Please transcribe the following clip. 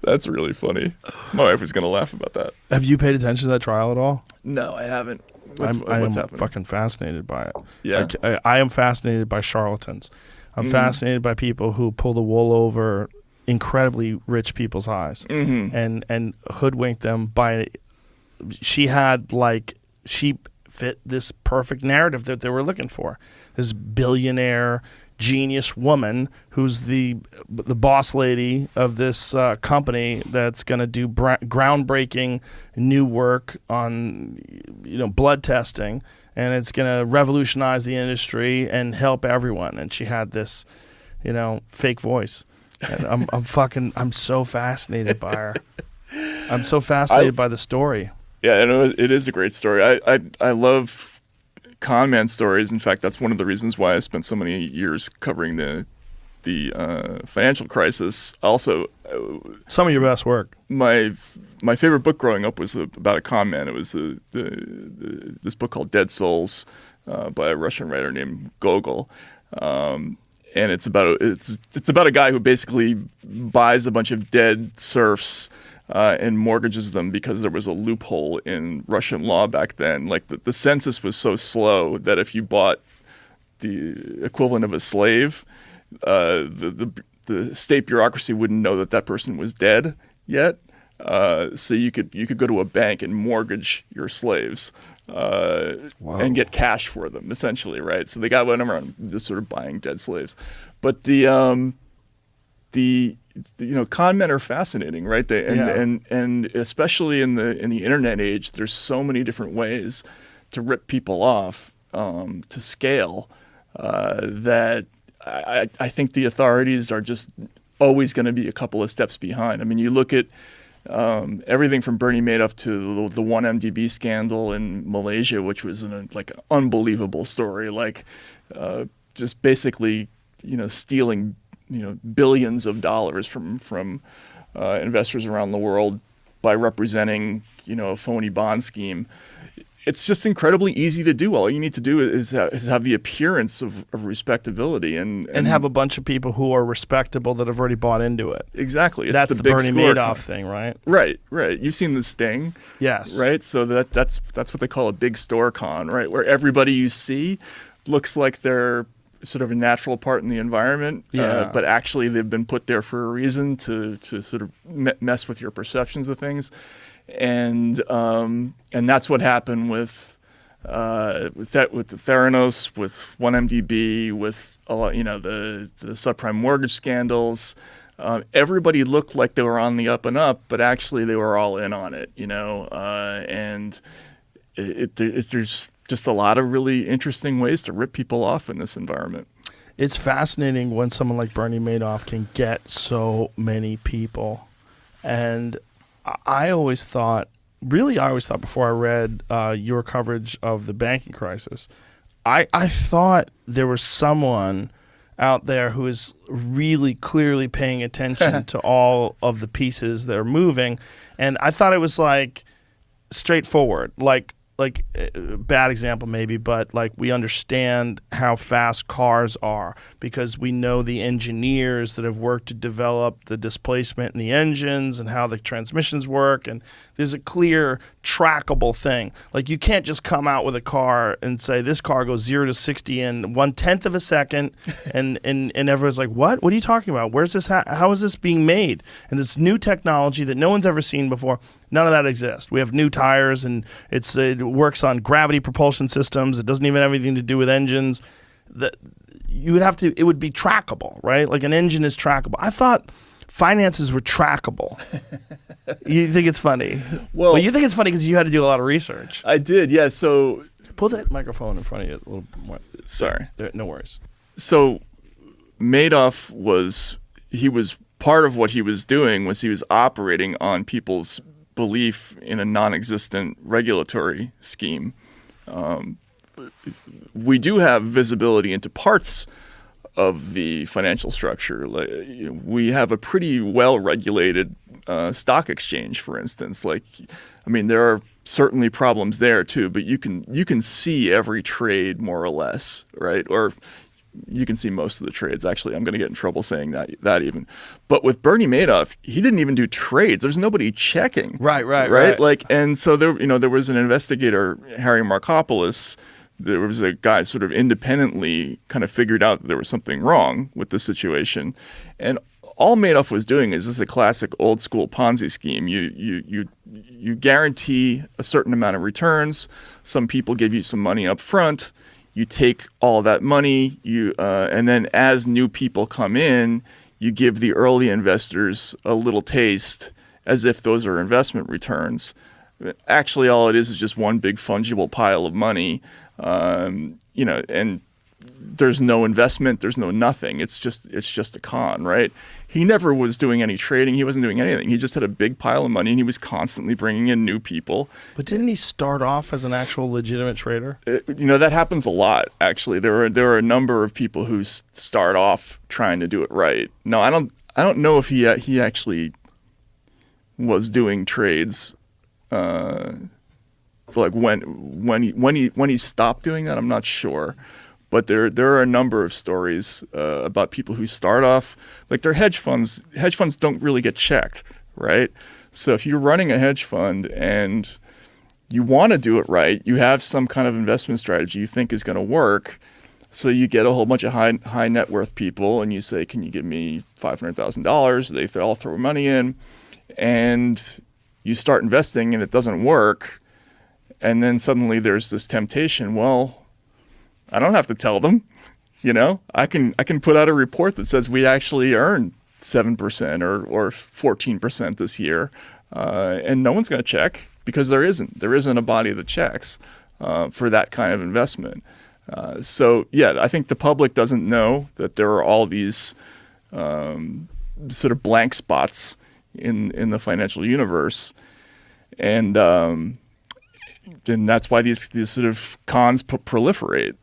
That's really funny. My wife was gonna laugh about that. Have you paid attention to that trial at all? No, I haven't. I am What's happening? fucking fascinated by it. Yeah. Like, I am fascinated by charlatans. I'm fascinated by people who pull the wool over incredibly rich people's eyes and hoodwink them by. She fit this perfect narrative that they were looking for. This billionaire genius woman who's the boss lady of this company that's going to do groundbreaking new work on blood testing, and it's going to revolutionize the industry and help everyone. And she had this fake voice, and I'm so fascinated by her. I'm so fascinated by the story. Yeah, it is a great story. I love con man stories. In fact, that's one of the reasons why I spent so many years covering the financial crisis. Also, some of your best work. My favorite book growing up was about a con man. It was this book called Dead Souls by a Russian writer named Gogol. And it's about a guy who basically buys a bunch of dead serfs and mortgages them because there was a loophole in Russian law back then. Like the census was so slow that if you bought the equivalent of a slave, the state bureaucracy wouldn't know that person was dead yet. So you could go to a bank and mortgage your slaves and get cash for them, essentially, right? So the guy went around just sort of buying dead slaves. But the con men are fascinating, right? And especially in the internet age, there's so many different ways to rip people off to scale that I think the authorities are just always going to be a couple of steps behind. I mean, you look at everything from Bernie Madoff to the 1MDB scandal in Malaysia, which was an unbelievable story, just basically stealing billions of dollars from investors around the world by representing a phony bond scheme. It's just incredibly easy to do. All you need to do is have the appearance of respectability and have a bunch of people who are respectable that have already bought into it. Exactly. That's the Bernie Madoff thing, right? Right. You've seen The Sting. Yes. Right? So that's what they call a big store con, right? Where everybody you see looks like they're sort of a natural part in the environment, but actually they've been put there for a reason to sort of mess with your perceptions of things. And that's what happened with the Theranos, with 1MDB, with the subprime mortgage scandals. Everybody looked like they were on the up and up, but actually they were all in on it. And there's just a lot of really interesting ways to rip people off in this environment. It's fascinating when someone like Bernie Madoff can get so many people, and I always thought before I read your coverage of the banking crisis, I thought there was someone out there who is really clearly paying attention to all of the pieces that are moving, and I thought it was straightforward, bad example maybe, but we understand how fast cars are because we know the engineers that have worked to develop the displacement in the engines and how the transmissions work, and there's a clear trackable thing. You can't just come out with a car and say this car goes 0 to 60 in 1/10 of a second and everyone's like, what are you talking about? Where's this how is this being made? And this new technology that no one's ever seen before. None of that exists. We have new tires, and it works on gravity propulsion systems. It doesn't even have anything to do with engines. It would be trackable, right? Like an engine is trackable. I thought finances were trackable. You think it's funny? Well, you think it's funny because you had to do a lot of research. I did, yeah. So pull that microphone in front of you a little more. Sorry. No worries. So Madoff was part of what he was doing was he was operating on people's belief in a non-existent regulatory scheme. We do have visibility into parts of the financial structure. We have a pretty well-regulated stock exchange, for instance. There are certainly problems there too, but you can see every trade more or less, right? Or you can see most of the trades. Actually, I'm going to get in trouble saying that even. But with Bernie Madoff, he didn't even do trades. There's nobody checking. Right. Like, and so there was an investigator, Harry Markopoulos. There was a guy sort of independently kind of figured out that there was something wrong with the situation, and all Madoff was doing is this is a classic old school Ponzi scheme. You guarantee a certain amount of returns. Some people give you some money up front. You take all that money, and then as new people come in, you give the early investors a little taste as if those are investment returns. Actually, all it is just one big fungible pile of money, and there's no investment, there's no nothing. It's just a con, right? He never was doing any trading. He wasn't doing anything. He just had a big pile of money, and he was constantly bringing in new people. But didn't he start off as an actual legitimate trader? That happens a lot, actually. There are a number of people who start off trying to do it right. No, I don't know if he actually was doing trades. Like when he stopped doing that, I'm not sure. But there are a number of stories about people who start off like they're hedge funds. Hedge funds don't really get checked, right? So if you're running a hedge fund and you want to do it right, you have some kind of investment strategy you think is going to work. So you get a whole bunch of high net worth people and you say, "Can you give me $500,000?" They all throw money in, and you start investing and it doesn't work, and then suddenly there's this temptation. Well, I don't have to tell them, I can put out a report that says we actually earned 7% or 14% this year, and no one's going to check because there isn't a body that checks for that kind of investment. So yeah, I think the public doesn't know that there are all these sort of blank spots in the financial universe, and that's why these sort of cons proliferate.